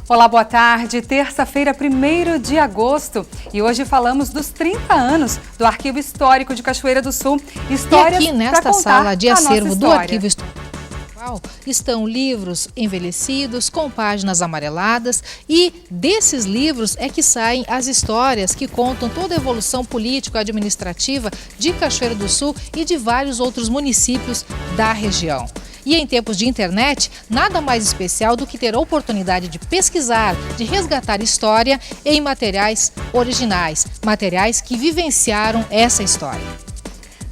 Olá, boa tarde. Terça-feira, 1º de agosto. E hoje falamos dos 30 anos do Arquivo Histórico de Cachoeira do Sul. Histórias e aqui nesta sala de acervo do Arquivo Histórico estão livros envelhecidos com páginas amareladas e desses livros é que saem as histórias que contam toda a evolução político-administrativa de Cachoeira do Sul e de vários outros municípios da região. E em tempos de internet, nada mais especial do que ter a oportunidade de pesquisar, de resgatar história em materiais originais, materiais que vivenciaram essa história.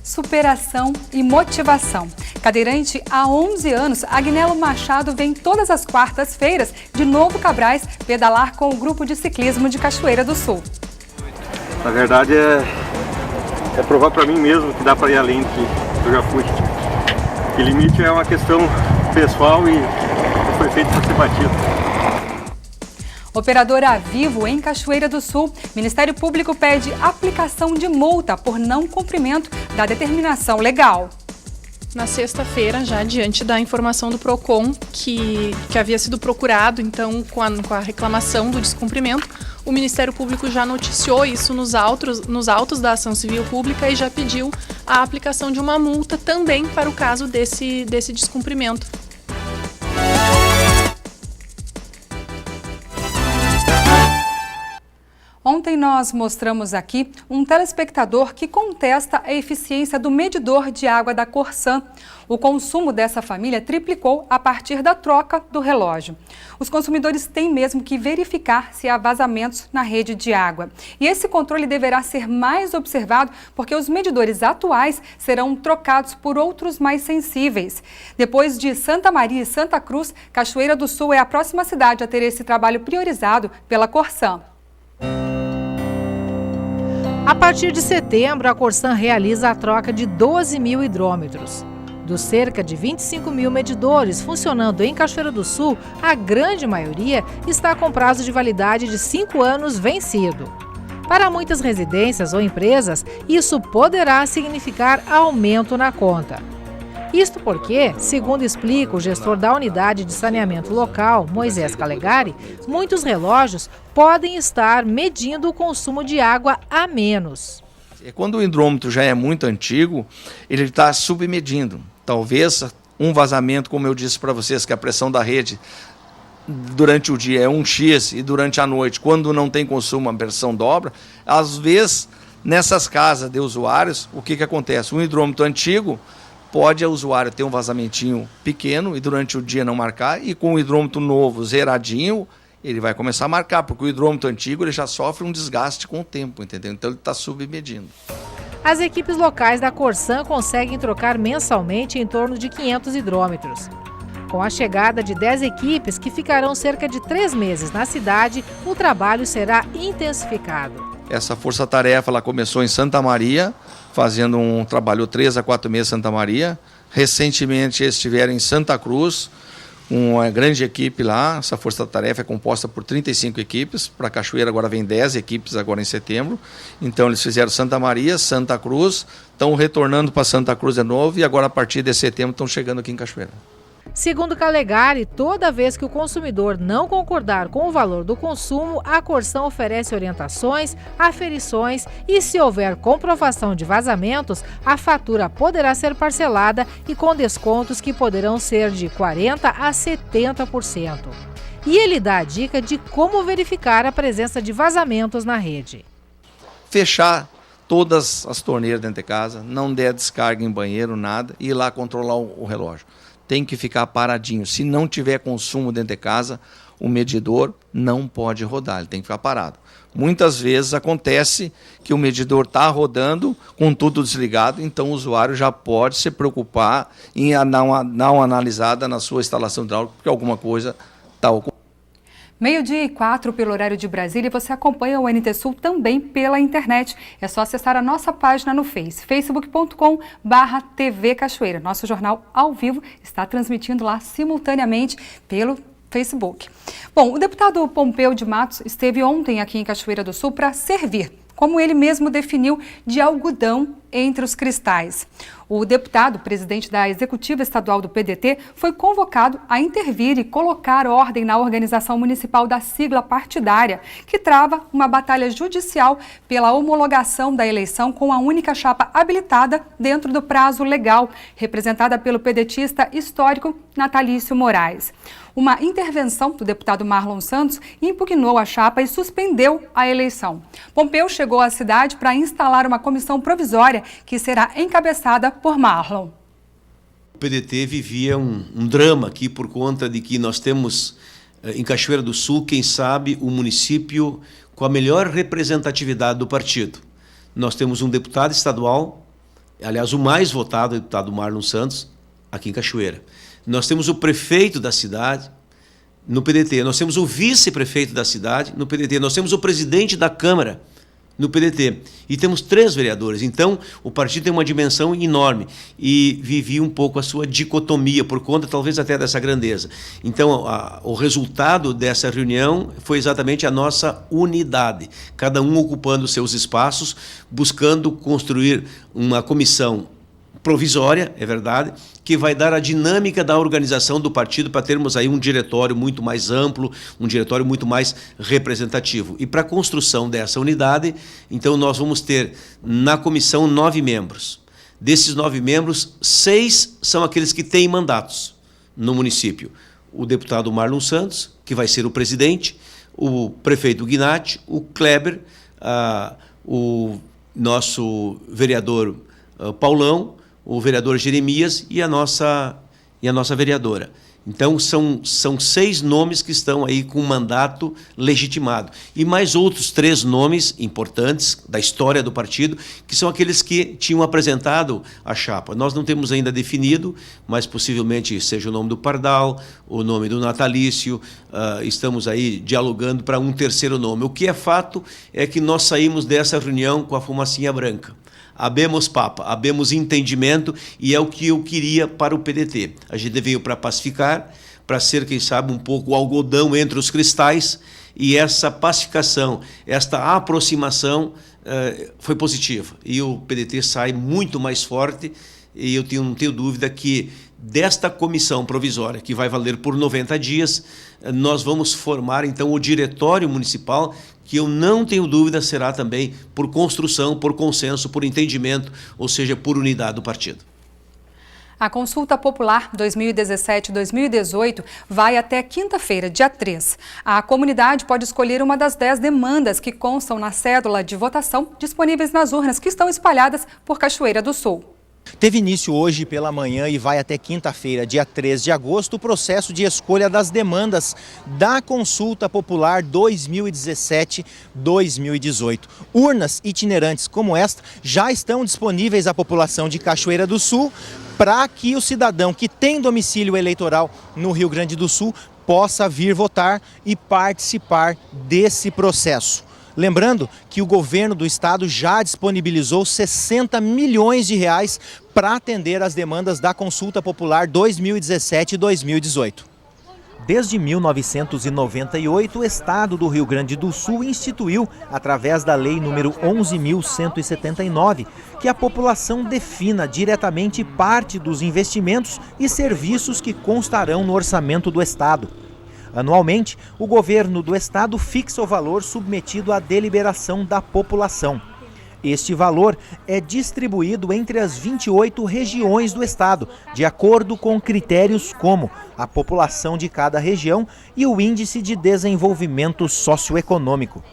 Superação e motivação. Cadeirante há 11 anos, Agnello Machado vem todas as quartas-feiras de Novo Cabrais pedalar com o grupo de ciclismo de Cachoeira do Sul. Na verdade é provar para mim mesmo que dá para ir além do que eu já fui. Que limite é uma questão pessoal e foi feito para ser batido. Operadora Vivo em Cachoeira do Sul, Ministério Público pede aplicação de multa por não cumprimento da determinação legal. Na sexta-feira, já diante da informação do PROCON, que havia sido procurado, então, com a reclamação do descumprimento, o Ministério Público já noticiou isso nos autos da ação civil pública e já pediu a aplicação de uma multa também para o caso desse descumprimento. Ontem nós mostramos aqui um telespectador que contesta a eficiência do medidor de água da Corsan. O consumo dessa família triplicou a partir da troca do relógio. Os consumidores têm mesmo que verificar se há vazamentos na rede de água. E esse controle deverá ser mais observado porque os medidores atuais serão trocados por outros mais sensíveis. Depois de Santa Maria e Santa Cruz, Cachoeira do Sul é a próxima cidade a ter esse trabalho priorizado pela Corsan. A partir de setembro, a Corsan realiza a troca de 12 mil hidrômetros. Dos cerca de 25 mil medidores funcionando em Cachoeira do Sul, a grande maioria está com prazo de validade de 5 anos vencido. Para muitas residências ou empresas, isso poderá significar aumento na conta. Isto porque, segundo explica o gestor da unidade de saneamento local, Moisés Calegari, muitos relógios podem estar medindo o consumo de água a menos. Quando o hidrômetro já é muito antigo, ele está submedindo. Talvez um vazamento, como eu disse para vocês, que a pressão da rede durante o dia é 1x e durante a noite, quando não tem consumo, a pressão dobra. Às vezes, nessas casas de usuários, o que acontece? Um hidrômetro antigo pode o usuário ter um vazamentinho pequeno e durante o dia não marcar, e com o hidrômetro novo, zeradinho, ele vai começar a marcar, porque o hidrômetro antigo ele já sofre um desgaste com o tempo, entendeu? Então ele está submedindo. As equipes locais da Corsan conseguem trocar mensalmente em torno de 500 hidrômetros. Com a chegada de 10 equipes que ficarão cerca de 3 meses na cidade, o trabalho será intensificado. Essa força-tarefa ela começou em Santa Maria, fazendo um trabalho 3 a 4 meses em Santa Maria. Recentemente estiveram em Santa Cruz, uma grande equipe lá. Essa força-tarefa é composta por 35 equipes. Para Cachoeira agora vem 10 equipes agora em setembro. Então eles fizeram Santa Maria, Santa Cruz, estão retornando para Santa Cruz de novo e agora a partir de setembro estão chegando aqui em Cachoeira. Segundo Calegari, toda vez que o consumidor não concordar com o valor do consumo, a Corsan oferece orientações, aferições e, se houver comprovação de vazamentos, a fatura poderá ser parcelada e com descontos que poderão ser de 40% a 70%. E ele dá a dica de como verificar a presença de vazamentos na rede. Fechar todas as torneiras dentro de casa, não der descarga em banheiro, nada, e ir lá controlar o relógio. Tem que ficar paradinho. Se não tiver consumo dentro de casa, o medidor não pode rodar, ele tem que ficar parado. Muitas vezes acontece que o medidor está rodando com tudo desligado, então o usuário já pode se preocupar em dar uma analisada na sua instalação hidráulica, porque alguma coisa está ocorrendo. 12:04 pelo horário de Brasília, e você acompanha o NT Sul também pela internet. É só acessar a nossa página no Face, facebook.com/TV Cachoeira. Nosso jornal ao vivo está transmitindo lá simultaneamente pelo Facebook. Bom, o deputado Pompeu de Matos esteve ontem aqui em Cachoeira do Sul para servir como ele mesmo definiu, de algodão entre os cristais. O deputado, presidente da Executiva Estadual do PDT, foi convocado a intervir e colocar ordem na organização municipal da sigla partidária, que trava uma batalha judicial pela homologação da eleição com a única chapa habilitada dentro do prazo legal, representada pelo pedetista histórico Natalício Moraes. Uma intervenção do deputado Marlon Santos impugnou a chapa e suspendeu a eleição. Pompeu chegou à cidade para instalar uma comissão provisória que será encabeçada por Marlon. O PDT vivia um drama aqui por conta de que nós temos em Cachoeira do Sul, quem sabe, o município com a melhor representatividade do partido. Nós temos um deputado estadual, aliás, o mais votado, o deputado Marlon Santos, aqui em Cachoeira. Nós temos o prefeito da cidade no PDT, nós temos o vice-prefeito da cidade no PDT, nós temos o presidente da Câmara no PDT e temos 3 vereadores. Então, o partido tem uma dimensão enorme e vivia um pouco a sua dicotomia, por conta talvez até dessa grandeza. Então, o resultado dessa reunião foi exatamente a nossa unidade, cada um ocupando seus espaços, buscando construir uma comissão provisória, é verdade, que vai dar a dinâmica da organização do partido para termos aí um diretório muito mais amplo, um diretório muito mais representativo. E para a construção dessa unidade, então nós vamos ter na comissão 9 membros. Desses 9 membros, 6 são aqueles que têm mandatos no município. O deputado Marlon Santos, que vai ser o presidente, o prefeito Guinatti, o Kleber, o nosso vereador Paulão, o vereador Jeremias e a nossa vereadora. Então, são 6 nomes que estão aí com mandato legitimado. E mais outros 3 nomes importantes da história do partido, que são aqueles que tinham apresentado a chapa. Nós não temos ainda definido, mas possivelmente seja o nome do Pardal, o nome do Natalício, estamos aí dialogando para um 3º nome. O que é fato é que nós saímos dessa reunião com a fumacinha branca. Habemos papa, habemos entendimento e é o que eu queria para o PDT. A gente veio para pacificar, para ser, quem sabe, um pouco o algodão entre os cristais e essa pacificação, esta aproximação foi positiva. E o PDT sai muito mais forte e eu não tenho dúvida que desta comissão provisória, que vai valer por 90 dias, nós vamos formar então o diretório municipal, que eu não tenho dúvida será também por construção, por consenso, por entendimento, ou seja, por unidade do partido. A Consulta Popular 2017-2018 vai até quinta-feira, dia 3. A comunidade pode escolher uma das 10 demandas que constam na cédula de votação disponíveis nas urnas que estão espalhadas por Cachoeira do Sul. Teve início hoje pela manhã e vai até quinta-feira, dia 3 de agosto, o processo de escolha das demandas da Consulta Popular 2017-2018. Urnas itinerantes como esta já estão disponíveis à população de Cachoeira do Sul para que o cidadão que tem domicílio eleitoral no Rio Grande do Sul possa vir votar e participar desse processo. Lembrando que o governo do estado já disponibilizou 60 milhões de reais para atender as demandas da Consulta Popular 2017-2018. Desde 1998, o estado do Rio Grande do Sul instituiu, através da Lei número 11.179, que a população defina diretamente parte dos investimentos e serviços que constarão no orçamento do estado. Anualmente, o governo do estado fixa o valor submetido à deliberação da população. Este valor é distribuído entre as 28 regiões do estado, de acordo com critérios como a população de cada região e o índice de desenvolvimento socioeconômico.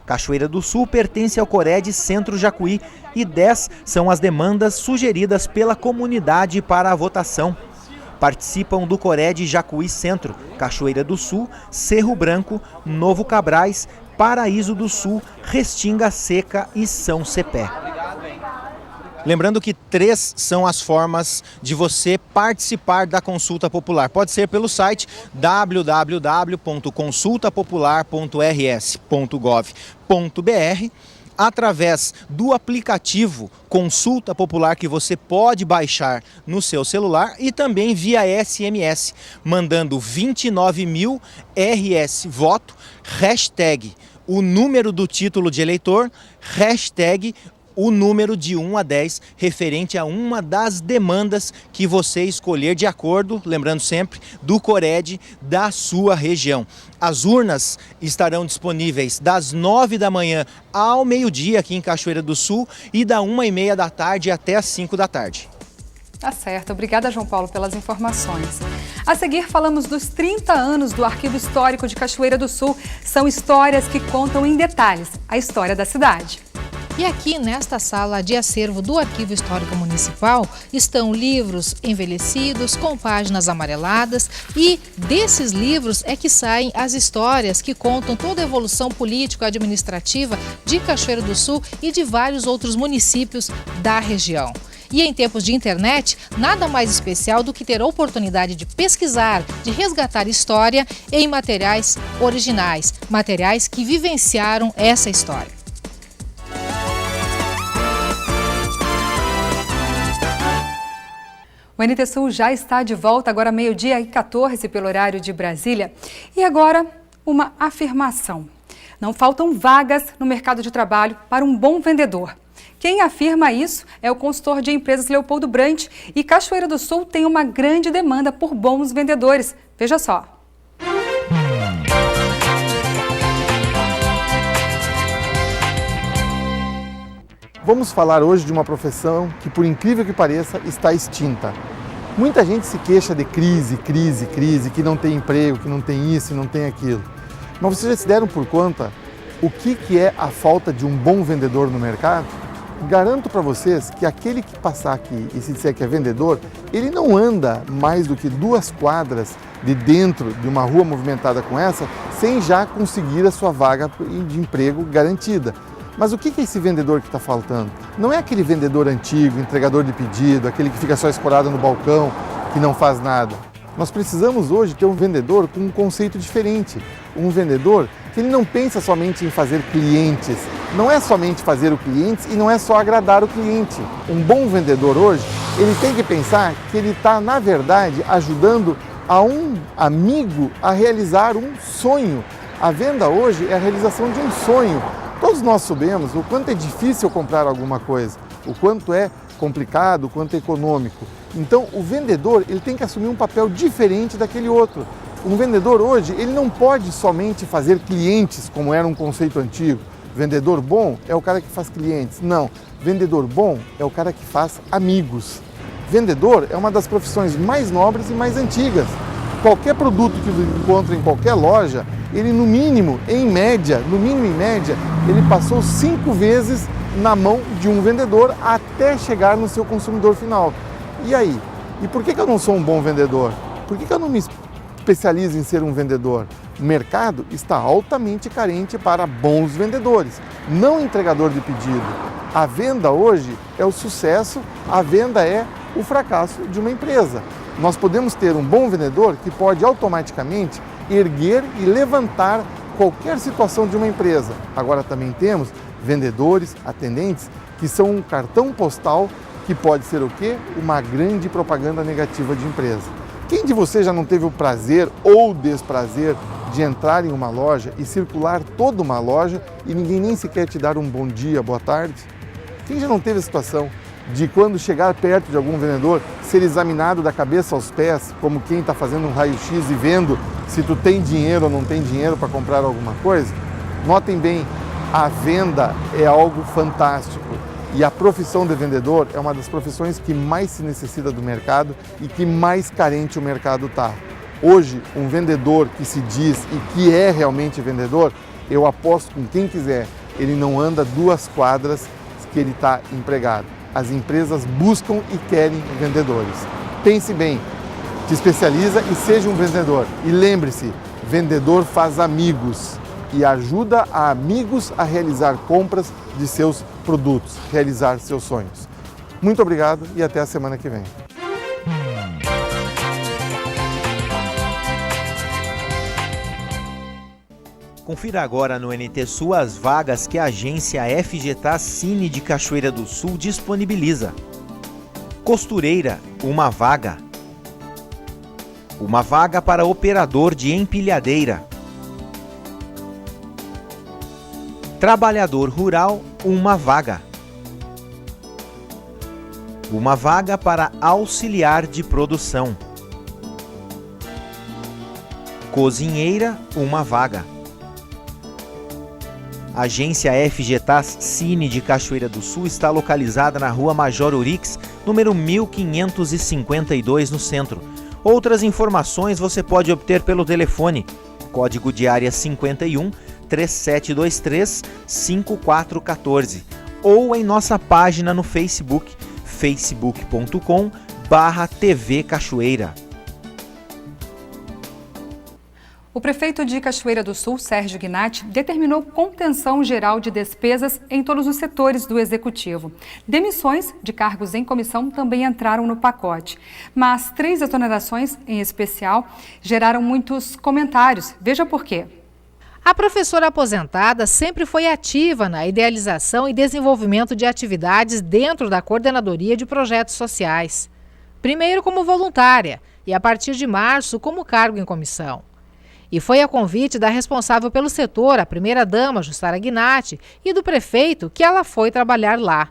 Cachoeira do Sul pertence ao CORED Centro Jacuí e 10 são as demandas sugeridas pela comunidade para a votação. Participam do CORED Jacuí Centro, Cachoeira do Sul, Cerro Branco, Novo Cabrais, Paraíso do Sul, Restinga Seca e São Cepé. Lembrando que 3 são as formas de você participar da consulta popular. Pode ser pelo site www.consultapopular.rs.gov.br, através do aplicativo Consulta Popular que você pode baixar no seu celular e também via SMS, mandando 29.000 RS Voto, hashtag o número do título de eleitor, hashtag o número de 1 a 10, referente a uma das demandas que você escolher de acordo, lembrando sempre, do CORED da sua região. As urnas estarão disponíveis das 9 da manhã ao meio-dia aqui em Cachoeira do Sul e da 1h30 da tarde até as 5 da tarde. Tá certo. Obrigada, João Paulo, pelas informações. A seguir, falamos dos 30 anos do Arquivo Histórico de Cachoeira do Sul. São histórias que contam em detalhes a história da cidade. E aqui nesta sala de acervo do Arquivo Histórico Municipal estão livros envelhecidos com páginas amareladas e desses livros é que saem as histórias que contam toda a evolução político-administrativa de Cachoeira do Sul e de vários outros municípios da região. E em tempos de internet, nada mais especial do que ter a oportunidade de pesquisar, de resgatar história em materiais originais, materiais que vivenciaram essa história. O NT Sul já está de volta, agora meio-dia e 14 pelo horário de Brasília. E agora, uma afirmação. Não faltam vagas no mercado de trabalho para um bom vendedor. Quem afirma isso é o consultor de empresas Leopoldo Brant. E Cachoeira do Sul tem uma grande demanda por bons vendedores. Veja só. Vamos falar hoje de uma profissão que, por incrível que pareça, está extinta. Muita gente se queixa de crise, que não tem emprego, que não tem isso e não tem aquilo. Mas vocês já se deram por conta o que é a falta de um bom vendedor no mercado? Garanto para vocês que aquele que passar aqui e se disser que é vendedor, ele não anda mais do que 2 quadras de dentro de uma rua movimentada com essa, sem já conseguir a sua vaga de emprego garantida. Mas o que é esse vendedor que está faltando? Não é aquele vendedor antigo, entregador de pedido, aquele que fica só escorado no balcão, que não faz nada. Nós precisamos hoje ter um vendedor com um conceito diferente. Um vendedor que ele não pensa somente em fazer clientes. Não é somente fazer o cliente e não é só agradar o cliente. Um bom vendedor hoje, ele tem que pensar que ele está, na verdade, ajudando a um amigo a realizar um sonho. A venda hoje é a realização de um sonho. Todos nós sabemos o quanto é difícil comprar alguma coisa, o quanto é complicado, o quanto é econômico. Então, o vendedor ele tem que assumir um papel diferente daquele outro. Um vendedor hoje, ele não pode somente fazer clientes, como era um conceito antigo. Vendedor bom é o cara que faz clientes. Não, vendedor bom é o cara que faz amigos. Vendedor é uma das profissões mais nobres e mais antigas. Qualquer produto que você encontra em qualquer loja, ele no mínimo, em média, ele passou 5 vezes na mão de um vendedor até chegar no seu consumidor final. E aí? E por que eu não sou um bom vendedor? Por que eu não me especializo em ser um vendedor? O mercado está altamente carente para bons vendedores, não entregador de pedido. A venda hoje é o sucesso, a venda é o fracasso de uma empresa. Nós podemos ter um bom vendedor que pode automaticamente erguer e levantar qualquer situação de uma empresa. Agora também temos vendedores, atendentes, que são um cartão postal que pode ser o quê? Uma grande propaganda negativa de empresa. Quem de vocês já não teve o prazer ou desprazer de entrar em uma loja e circular toda uma loja e ninguém nem sequer te dar um bom dia, boa tarde? Quem já não teve a situação de quando chegar perto de algum vendedor, ser examinado da cabeça aos pés, como quem está fazendo um raio-x e vendo se tu tem dinheiro ou não tem dinheiro para comprar alguma coisa? Notem bem, a venda é algo fantástico e a profissão de vendedor é uma das profissões que mais se necessita do mercado e que mais carente o mercado está. Hoje, um vendedor que se diz e que é realmente vendedor, eu aposto com quem quiser, ele não anda 2 quadras que ele está empregado. As empresas buscam e querem vendedores. Pense bem, te especializa e seja um vendedor. E lembre-se, vendedor faz amigos e ajuda a amigos a realizar compras de seus produtos, realizar seus sonhos. Muito obrigado e até a semana que vem. Confira agora no NT Sul as vagas que a agência FGTA Cine de Cachoeira do Sul disponibiliza. Costureira, uma vaga. Uma vaga para operador de empilhadeira. Trabalhador rural, uma vaga. Uma vaga para auxiliar de produção. Cozinheira, uma vaga. A agência FGTAS Cine de Cachoeira do Sul está localizada na Rua Major Urix, número 1552, no centro. Outras informações você pode obter pelo telefone, código de área 51 3723 5414, ou em nossa página no Facebook, facebook.com/TV Cachoeira. O prefeito de Cachoeira do Sul, Sérgio Gnatti, determinou contenção geral de despesas em todos os setores do Executivo. Demissões de cargos em comissão também entraram no pacote. Mas 3 exonerações, em especial, geraram muitos comentários. Veja por quê. A professora aposentada sempre foi ativa na idealização e desenvolvimento de atividades dentro da Coordenadoria de Projetos Sociais. Primeiro como voluntária e, a partir de março, como cargo em comissão. E foi a convite da responsável pelo setor, a primeira-dama, Jussara Gnatti, e do prefeito que ela foi trabalhar lá.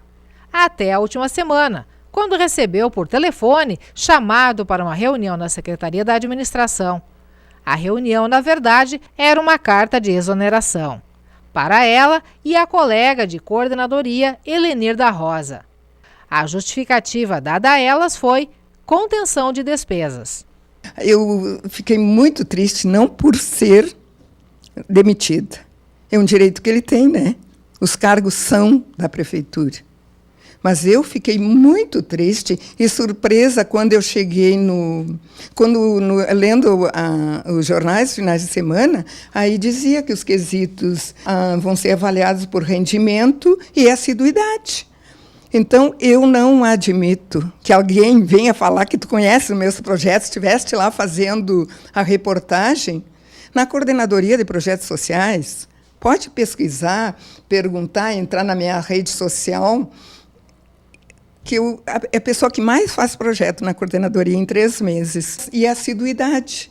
Até a última semana, quando recebeu por telefone chamado para uma reunião na Secretaria da Administração. A reunião, na verdade, era uma carta de exoneração. Para ela e a colega de coordenadoria, Helenir da Rosa. A justificativa dada a elas foi contenção de despesas. Eu fiquei muito triste, não por ser demitida. É um direito que ele tem, né? Os cargos são da prefeitura. Mas eu fiquei muito triste e surpresa quando eu cheguei lendo os jornais finais de semana, aí dizia que os quesitos vão ser avaliados por rendimento e assiduidade. Então, eu não admito que alguém venha falar que tu conhece os meus projetos, estiveste lá fazendo a reportagem na Coordenadoria de Projetos Sociais. Pode pesquisar, perguntar, entrar na minha rede social, que é a pessoa que mais faz projeto na coordenadoria em 3 meses. E a assiduidade.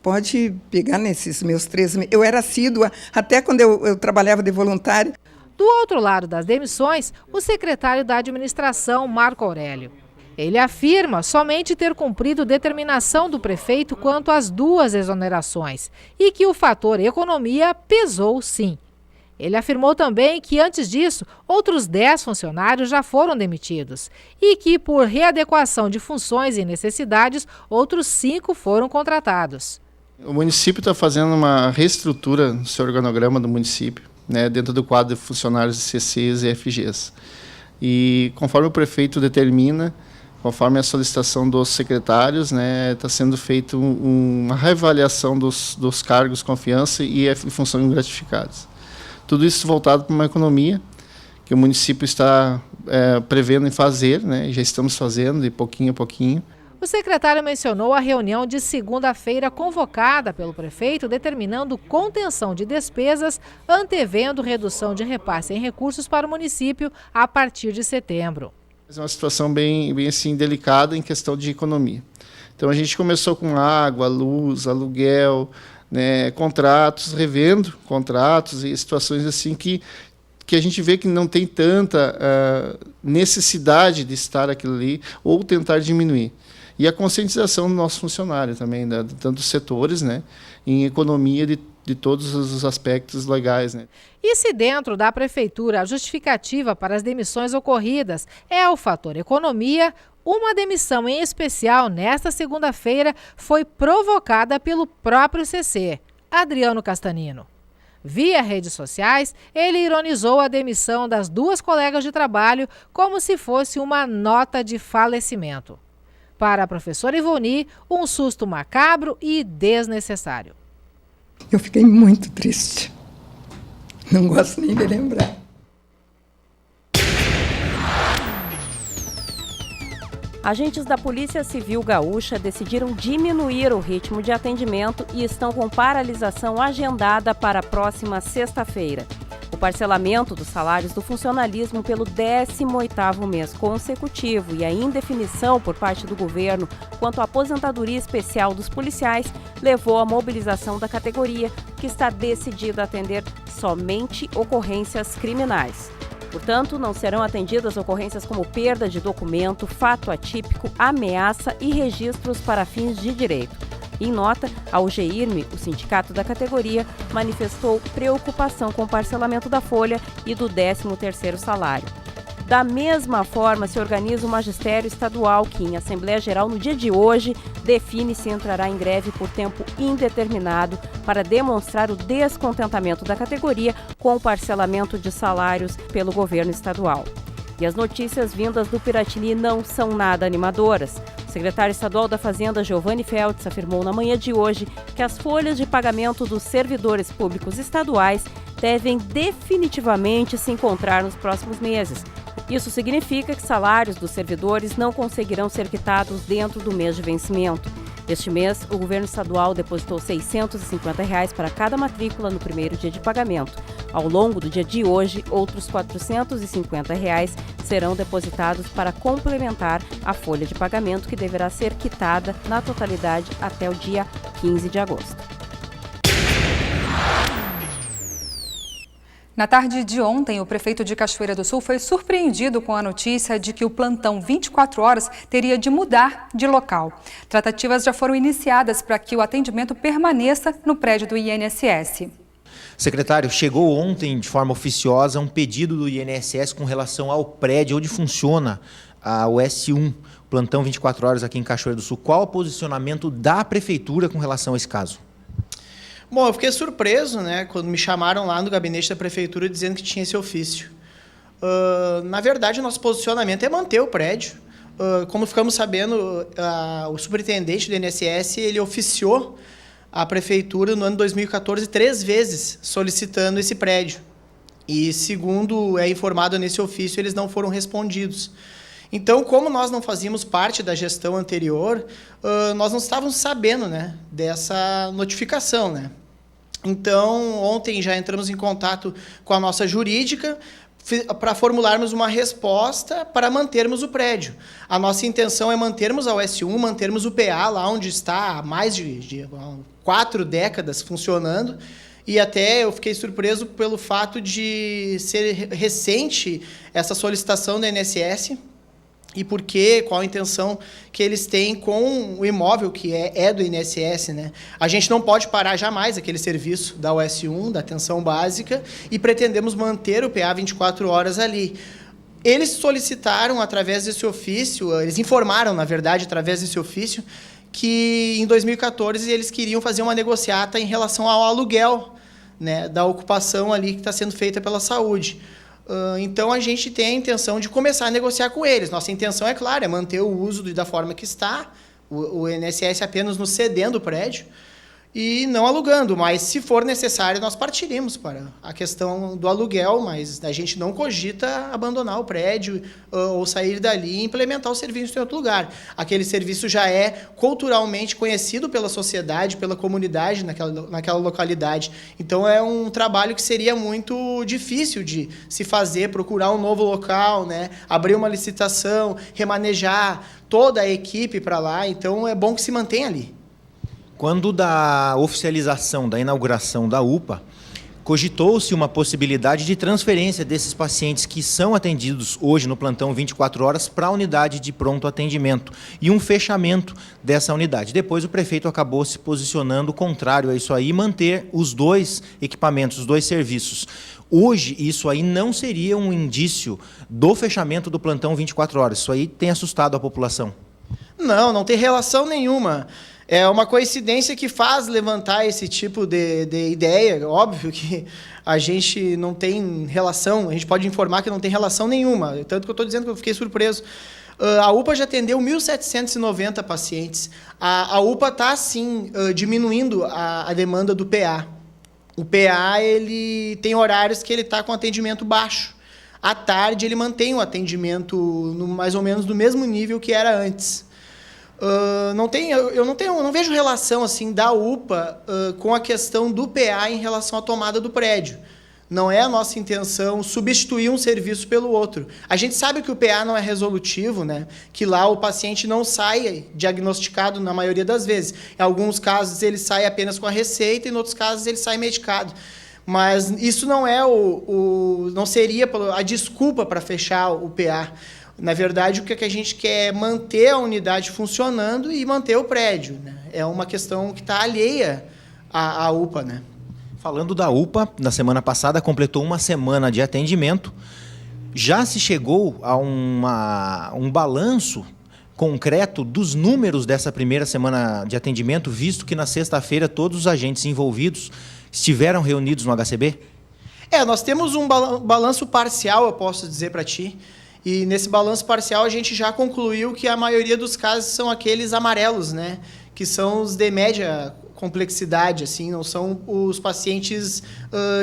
Pode pegar nesses meus 3 meses. Eu era assídua até quando eu trabalhava de voluntária. Do outro lado das demissões, o secretário da Administração, Marco Aurélio. Ele afirma somente ter cumprido determinação do prefeito quanto às 2 exonerações e que o fator economia pesou sim. Ele afirmou também que, antes disso, outros 10 funcionários já foram demitidos e que, por readequação de funções e necessidades, outros 5 foram contratados. O município está fazendo uma reestrutura no seu organograma do município, né, dentro do quadro de funcionários de CCs e FGs. E, conforme o prefeito determina, conforme a solicitação dos secretários, né, está sendo feita uma reavaliação dos cargos confiança e funções gratificadas. Tudo isso voltado para uma economia que o município está prevendo em fazer, né? Já estamos fazendo de pouquinho a pouquinho. O secretário mencionou a reunião de segunda-feira convocada pelo prefeito, determinando contenção de despesas, antevendo redução de repasse em recursos para o município a partir de setembro. É uma situação bem assim, delicada em questão de economia. Então a gente começou com água, luz, aluguel, né, contratos, revendo contratos e situações assim que a gente vê que não tem tanta necessidade de estar aquilo ali ou tentar diminuir. E a conscientização do nosso funcionário também, de tantos setores, né, em economia de todos os aspectos legais, né. E se dentro da prefeitura a justificativa para as demissões ocorridas é o fator economia, uma demissão em especial nesta segunda-feira foi provocada pelo próprio CC, Adriano Castanino. Via redes sociais, ele ironizou a demissão das 2 colegas de trabalho como se fosse uma nota de falecimento. Para a professora Ivoni, um susto macabro e desnecessário. Eu fiquei muito triste. Não gosto nem de lembrar. Agentes da Polícia Civil Gaúcha decidiram diminuir o ritmo de atendimento e estão com paralisação agendada para a próxima sexta-feira. O parcelamento dos salários do funcionalismo pelo 18º mês consecutivo e a indefinição por parte do governo quanto à aposentadoria especial dos policiais levou à mobilização da categoria, que está decidida a atender somente ocorrências criminais. Portanto, não serão atendidas ocorrências como perda de documento, fato atípico, ameaça e registros para fins de direito. Em nota, a UGIRME, o sindicato da categoria, manifestou preocupação com o parcelamento da folha e do 13º salário. Da mesma forma, se organiza o magistério estadual, que em Assembleia Geral, no dia de hoje, define se entrará em greve por tempo indeterminado para demonstrar o descontentamento da categoria com o parcelamento de salários pelo governo estadual. E as notícias vindas do Piratini não são nada animadoras. O secretário estadual da Fazenda, Giovanni Feltz, afirmou na manhã de hoje que as folhas de pagamento dos servidores públicos estaduais devem definitivamente se encontrar nos próximos meses. Isso significa que salários dos servidores não conseguirão ser quitados dentro do mês de vencimento. Este mês, o governo estadual depositou R$ 650 para cada matrícula no primeiro dia de pagamento. Ao longo do dia de hoje, outros R$ 450 serão depositados para complementar a folha de pagamento, que deverá ser quitada na totalidade até o dia 15 de agosto. Na tarde de ontem, o prefeito de Cachoeira do Sul foi surpreendido com a notícia de que o plantão 24 horas teria de mudar de local. Tratativas já foram iniciadas para que o atendimento permaneça no prédio do INSS. Secretário, chegou ontem de forma oficiosa um pedido do INSS com relação ao prédio onde funciona o S1, plantão 24 horas aqui em Cachoeira do Sul. Qual o posicionamento da prefeitura com relação a esse caso? Bom, eu fiquei surpreso, né, quando me chamaram lá no gabinete da prefeitura dizendo que tinha esse ofício. Na verdade, o nosso posicionamento é manter o prédio. Como ficamos sabendo, o superintendente do INSS, ele oficiou a prefeitura no ano 2014 3 vezes solicitando esse prédio. E, segundo é informado nesse ofício, eles não foram respondidos. Então, como nós não fazíamos parte da gestão anterior, nós não estávamos sabendo, né, dessa notificação, né? Então, ontem já entramos em contato com a nossa jurídica para formularmos uma resposta para mantermos o prédio. A nossa intenção é mantermos a US1, mantermos o PA lá onde está há mais de 4 décadas funcionando. E até eu fiquei surpreso pelo fato de ser recente essa solicitação da INSS. E por quê? Qual a intenção que eles têm com o imóvel que é do INSS, né? A gente não pode parar jamais aquele serviço da US1, da atenção básica, e pretendemos manter o PA 24 horas ali. Eles solicitaram, através desse ofício, eles informaram, na verdade, através desse ofício, que em 2014 eles queriam fazer uma negociata em relação ao aluguel, né, da ocupação ali que está sendo feita pela saúde. Então, a gente tem a intenção de começar a negociar com eles. Nossa intenção, é claro, é manter o uso da forma que está, o INSS apenas nos cedendo o prédio e não alugando, mas se for necessário, nós partiríamos para a questão do aluguel, mas a gente não cogita abandonar o prédio ou sair dali e implementar o serviço em outro lugar. Aquele serviço já é culturalmente conhecido pela sociedade, pela comunidade naquela localidade. Então, é um trabalho que seria muito difícil de se fazer, procurar um novo local, né? Abrir uma licitação, remanejar toda a equipe para lá. Então, é bom que se mantenha ali. Quando da oficialização da inauguração da UPA, cogitou-se uma possibilidade de transferência desses pacientes que são atendidos hoje no plantão 24 horas para a unidade de pronto atendimento e um fechamento dessa unidade. Depois o prefeito acabou se posicionando contrário a isso aí e manter os 2 equipamentos, os 2 serviços. Hoje, isso aí não seria um indício do fechamento do plantão 24 horas. Isso aí tem assustado a população. Não tem relação nenhuma. É uma coincidência que faz levantar esse tipo de ideia. Óbvio que a gente não tem relação, a gente pode informar que não tem relação nenhuma. Tanto que eu estou dizendo que eu fiquei surpreso. A UPA já atendeu 1.790 pacientes. A UPA está, sim, diminuindo a demanda do PA. O PA ele tem horários que ele está com atendimento baixo. À tarde, ele mantém o atendimento mais ou menos do mesmo nível que era antes. Eu não vejo relação assim da UPA com a questão do PA em relação à tomada do prédio. Não é a nossa intenção substituir um serviço pelo outro. A gente sabe que o PA não é resolutivo, né? Que lá o paciente não sai diagnosticado na maioria das vezes. Em alguns casos ele sai apenas com a receita, em outros casos ele sai medicado. Mas isso não é não seria a desculpa para fechar o PA. Na verdade, o que a gente quer é manter a unidade funcionando e manter o prédio, né? É uma questão que está alheia à UPA, né? Falando da UPA, na semana passada completou uma semana de atendimento. Já se chegou a um balanço concreto dos números dessa primeira semana de atendimento, visto que na sexta-feira todos os agentes envolvidos estiveram reunidos no HCB? Nós temos um balanço parcial, eu posso dizer para ti. E nesse balanço parcial a gente já concluiu que a maioria dos casos são aqueles amarelos, né? Que são os de média complexidade, assim, não são os pacientes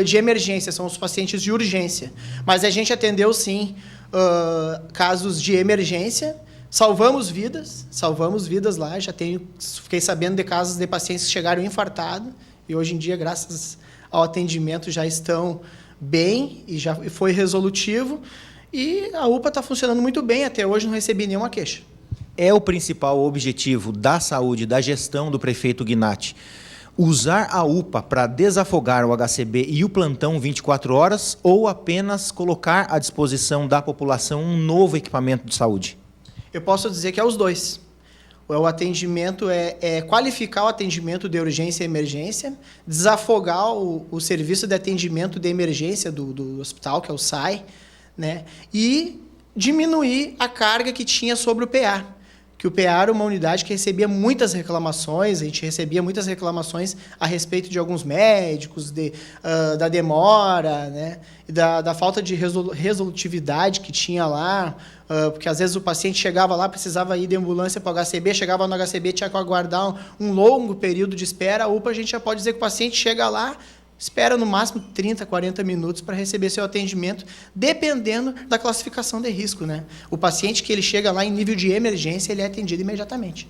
de emergência, são os pacientes de urgência. Mas a gente atendeu, sim, casos de emergência, salvamos vidas lá, fiquei sabendo de casos de pacientes que chegaram infartados, e hoje em dia, graças ao atendimento, já estão bem, e já foi resolutivo, e a UPA está funcionando muito bem, até hoje não recebi nenhuma queixa. É o principal objetivo da saúde, da gestão do prefeito Gnatti, usar a UPA para desafogar o HCB e o plantão 24 horas ou apenas colocar à disposição da população um novo equipamento de saúde? Eu posso dizer que é os dois. O atendimento é qualificar o atendimento de urgência e emergência, desafogar o serviço de atendimento de emergência do hospital, que é o SAI, né? E diminuir a carga que tinha sobre o PA. Que o PA era uma unidade que recebia muitas reclamações, a gente recebia muitas reclamações a respeito de alguns médicos, da demora, né? E da falta de resolutividade que tinha lá, porque às vezes o paciente chegava lá, precisava ir de ambulância para o HCB, chegava no HCB, tinha que aguardar um longo período de espera. A UPA, a gente já pode dizer que o paciente chega lá, espera no máximo 30, 40 minutos para receber seu atendimento, dependendo da classificação de risco, né? O paciente que ele chega lá em nível de emergência, ele é atendido imediatamente.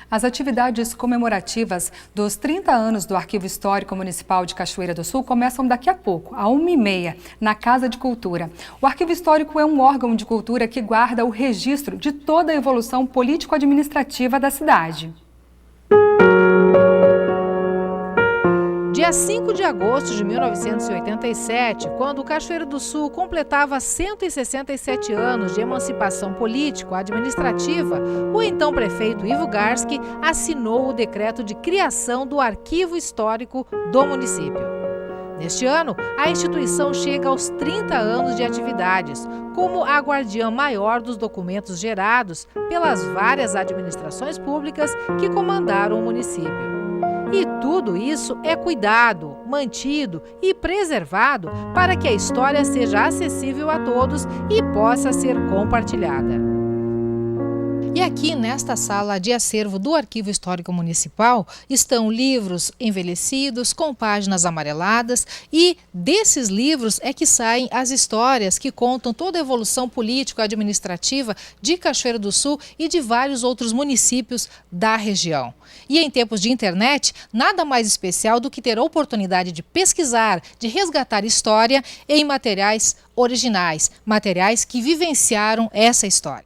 As atividades comemorativas dos 30 anos do Arquivo Histórico Municipal de Cachoeira do Sul começam daqui a pouco, às 1h30, na Casa de Cultura. O Arquivo Histórico é um órgão de cultura que guarda o registro de toda a evolução político-administrativa da cidade. Dia 5 de agosto de 1987, quando Cachoeira do Sul completava 167 anos de emancipação político-administrativa, o então prefeito Ivo Garski assinou o decreto de criação do Arquivo Histórico do município. Neste ano, a instituição chega aos 30 anos de atividades, como a guardiã maior dos documentos gerados pelas várias administrações públicas que comandaram o município. E tudo isso é cuidado, mantido e preservado para que a história seja acessível a todos e possa ser compartilhada. E aqui nesta sala de acervo do Arquivo Histórico Municipal estão livros envelhecidos com páginas amareladas e desses livros é que saem as histórias que contam toda a evolução político-administrativa de Cachoeira do Sul e de vários outros municípios da região. E em tempos de internet, nada mais especial do que ter a oportunidade de pesquisar, de resgatar história em materiais originais, materiais que vivenciaram essa história.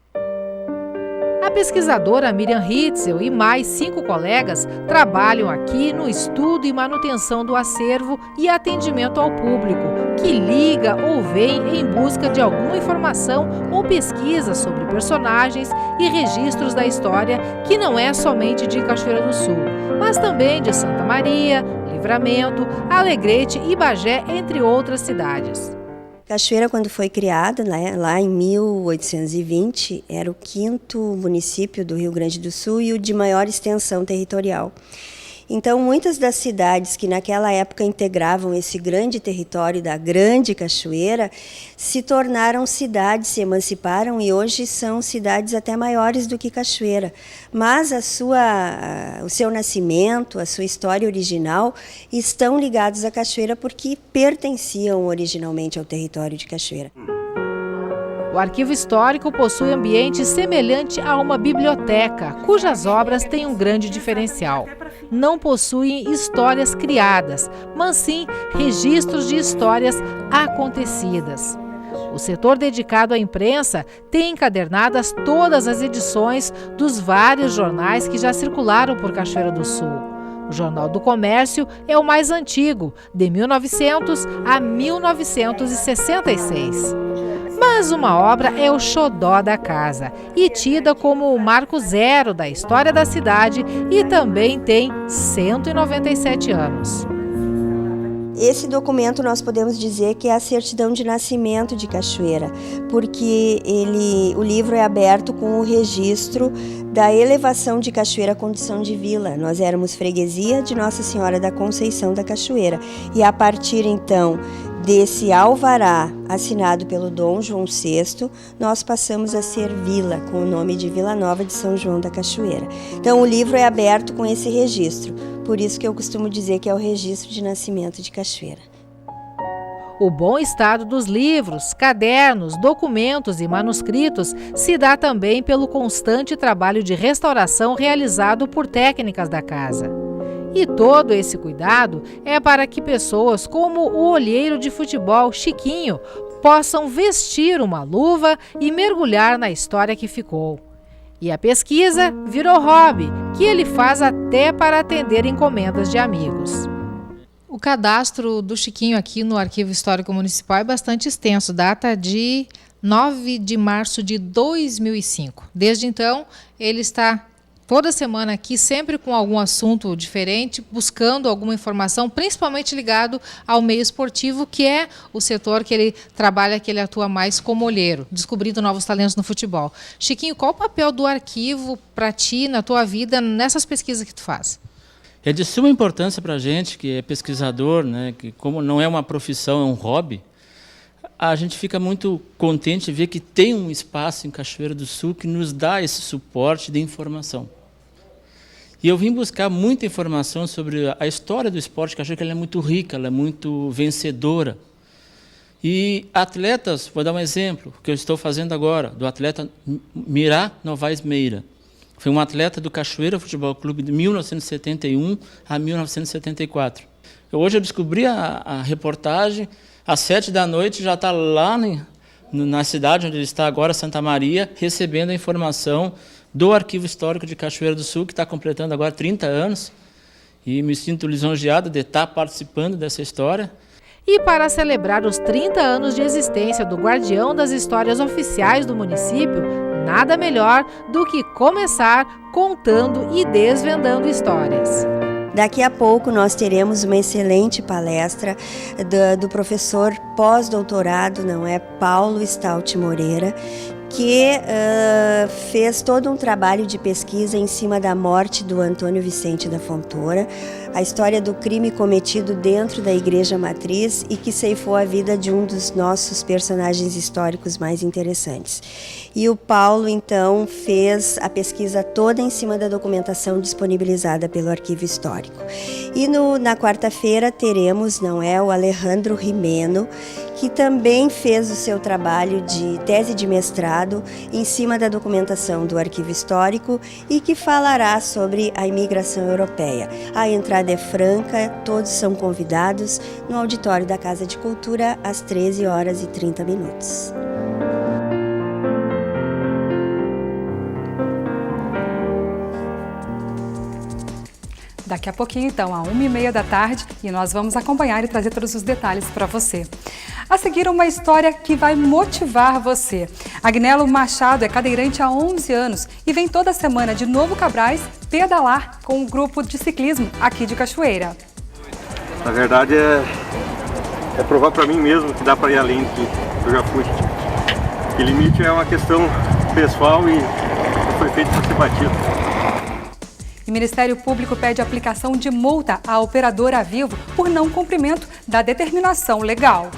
A pesquisadora Miriam Ritzel e mais 5 colegas trabalham aqui no estudo e manutenção do acervo e atendimento ao público, que liga ou vem em busca de alguma informação ou pesquisa sobre personagens e registros da história que não é somente de Cachoeira do Sul, mas também de Santa Maria, Livramento, Alegrete e Bagé, entre outras cidades. Cachoeira, quando foi criada, né, lá em 1820, era o 5º município do Rio Grande do Sul e o de maior extensão territorial. Então, muitas das cidades que naquela época integravam esse grande território da Grande Cachoeira se tornaram cidades, se emanciparam e hoje são cidades até maiores do que Cachoeira. Mas o seu nascimento, a sua história original estão ligados à Cachoeira porque pertenciam originalmente ao território de Cachoeira. O Arquivo Histórico possui ambiente semelhante a uma biblioteca, cujas obras têm um grande diferencial. Não possuem histórias criadas, mas sim registros de histórias acontecidas. O setor dedicado à imprensa tem encadernadas todas as edições dos vários jornais que já circularam por Cachoeira do Sul. O Jornal do Comércio é o mais antigo, de 1900 a 1966. Mas uma obra é o xodó da casa e tida como o marco zero da história da cidade e também tem 197 anos. Esse documento nós podemos dizer que é a certidão de nascimento de Cachoeira, porque o livro é aberto com o registro da elevação de Cachoeira à condição de vila. Nós éramos freguesia de Nossa Senhora da Conceição da Cachoeira e a partir então desse alvará assinado pelo Dom João VI, nós passamos a ser vila, com o nome de Vila Nova de São João da Cachoeira. Então o livro é aberto com esse registro, por isso que eu costumo dizer que é o registro de nascimento de Cachoeira. O bom estado dos livros, cadernos, documentos e manuscritos se dá também pelo constante trabalho de restauração realizado por técnicas da casa. E todo esse cuidado é para que pessoas como o olheiro de futebol Chiquinho possam vestir uma luva e mergulhar na história que ficou. E a pesquisa virou hobby, que ele faz até para atender encomendas de amigos. O cadastro do Chiquinho aqui no Arquivo Histórico Municipal é bastante extenso, data de 9 de março de 2005. Desde então, ele está toda semana aqui, sempre com algum assunto diferente, buscando alguma informação, principalmente ligado ao meio esportivo, que é o setor que ele trabalha, que ele atua mais como olheiro, descobrindo novos talentos no futebol. Chiquinho, qual o papel do arquivo para ti, na tua vida, nessas pesquisas que tu faz? É de suma importância para a gente, que é pesquisador, né, que como não é uma profissão, é um hobby, a gente fica muito contente de ver que tem um espaço em Cachoeira do Sul que nos dá esse suporte de informação. E eu vim buscar muita informação sobre a história do esporte, que eu acho que ela é muito rica, ela é muito vencedora. E atletas, vou dar um exemplo, que eu estou fazendo agora, do atleta Mirá Novaes Meira. Foi um atleta do Cachoeira Futebol Clube de 1971 a 1974. Hoje eu descobri a reportagem, às 7 da noite já está lá na cidade onde ele está agora, Santa Maria, recebendo a informação do Arquivo Histórico de Cachoeira do Sul, que está completando agora 30 anos, e me sinto lisonjeado de estar participando dessa história. E para celebrar os 30 anos de existência do Guardião das Histórias Oficiais do município, nada melhor do que começar contando e desvendando histórias. Daqui a pouco nós teremos uma excelente palestra do professor pós-doutorado, Paulo Stout Moreira, que fez todo um trabalho de pesquisa em cima da morte do Antônio Vicente da Fontoura, a história do crime cometido dentro da Igreja Matriz e que ceifou a vida de um dos nossos personagens históricos mais interessantes. E o Paulo, então, fez a pesquisa toda em cima da documentação disponibilizada pelo Arquivo Histórico. E na quarta-feira teremos, o Alejandro Rimeno, que também fez o seu trabalho de tese de mestrado em cima da documentação do Arquivo Histórico e que falará sobre a imigração europeia. A entrada é franca, todos são convidados no auditório da Casa de Cultura às 13h30. Daqui a pouquinho, então, às 1h30 da tarde, e nós vamos acompanhar e trazer todos os detalhes para você. A seguir, uma história que vai motivar você. Agnello Machado é cadeirante há 11 anos e vem toda semana de Novo Cabrais pedalar com um grupo de ciclismo aqui de Cachoeira. Na verdade, é provar para mim mesmo que dá para ir além do que eu já fui. Que limite é uma questão pessoal e foi feito para ser batido. O Ministério Público pede aplicação de multa à operadora Vivo por não cumprimento da determinação legal.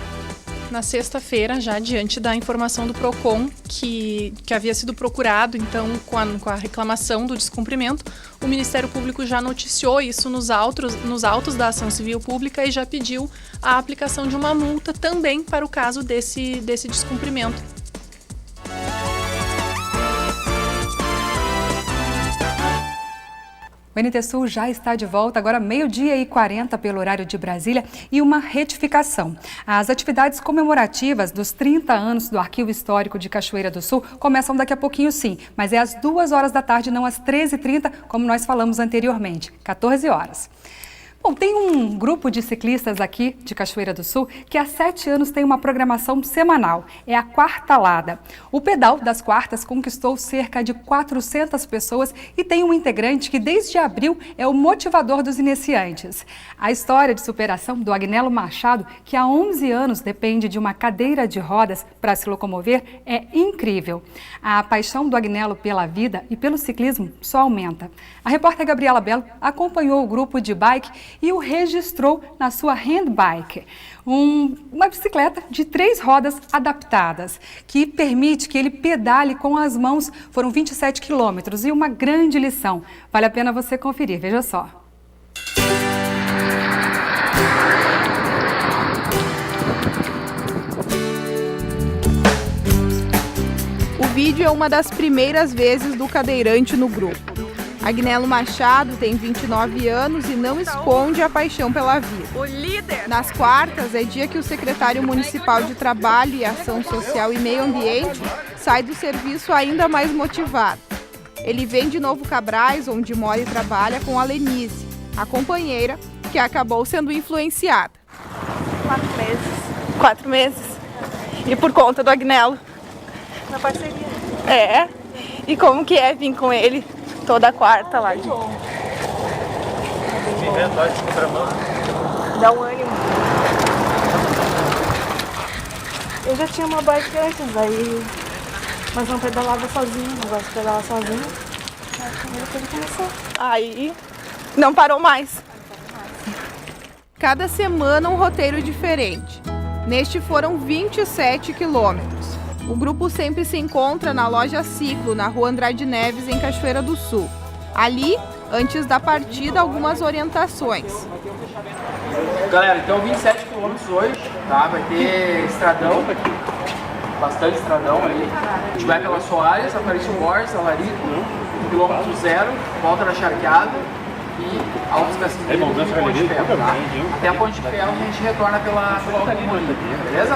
Na sexta-feira, já diante da informação do PROCON, que havia sido procurado, então, com a reclamação do descumprimento, o Ministério Público já noticiou isso nos autos da ação civil pública e já pediu a aplicação de uma multa também para o caso desse descumprimento. O O NT Sul já está de volta, agora 12h40 pelo horário de Brasília, e uma retificação. As atividades comemorativas dos 30 anos do Arquivo Histórico de Cachoeira do Sul começam daqui a pouquinho sim, mas é às 2 horas da tarde, não às 13h30, como nós falamos anteriormente, 14 horas. Bom, tem um grupo de ciclistas aqui de Cachoeira do Sul que há 7 anos tem uma programação semanal, é a Quartalada. O pedal das quartas conquistou cerca de 400 pessoas e tem um integrante que desde abril é o motivador dos iniciantes. A história de superação do Agnello Machado, que há 11 anos depende de uma cadeira de rodas para se locomover, é incrível. A paixão do Agnello pela vida e pelo ciclismo só aumenta. A repórter Gabriela Belo acompanhou o grupo de bike e o registrou na sua handbike, uma bicicleta de 3 rodas adaptadas, que permite que ele pedale com as mãos. Foram 27 quilômetros e uma grande lição. Vale a pena você conferir, veja só. O vídeo é uma das primeiras vezes do cadeirante no grupo. Agnello Machado tem 29 anos e não esconde a paixão pela vida. O líder! Nas quartas é dia que o secretário municipal de Trabalho e Ação Social e Meio Ambiente sai do serviço ainda mais motivado. Ele vem de Novo Cabrais, onde mora e trabalha com a Lenise, a companheira que acabou sendo influenciada. 4 meses. 4 meses. E por conta do Agnello. Na parceria. É. E como que é vir com ele? Toda quarta lá. Dá um ânimo. Eu já tinha uma bike antes, mas não pedalava sozinho, não gosto de pedalar sozinho. Aí não parou mais. Cada semana um roteiro diferente. Neste foram 27 quilômetros. O grupo sempre se encontra na loja Ciclo, na rua Andrade Neves, em Cachoeira do Sul. Ali, antes da partida, algumas orientações. Galera, então 27 quilômetros hoje, tá? Vai ter estradão, bastante estradão ali. A gente vai pela Soares, Aparício Borges, Alarico, quilômetro 0, volta da Charqueada e Altos Cassimbeiros e Ponte de Ferro, tá? Até a Ponte de Ferro a gente retorna pela Calimã, beleza?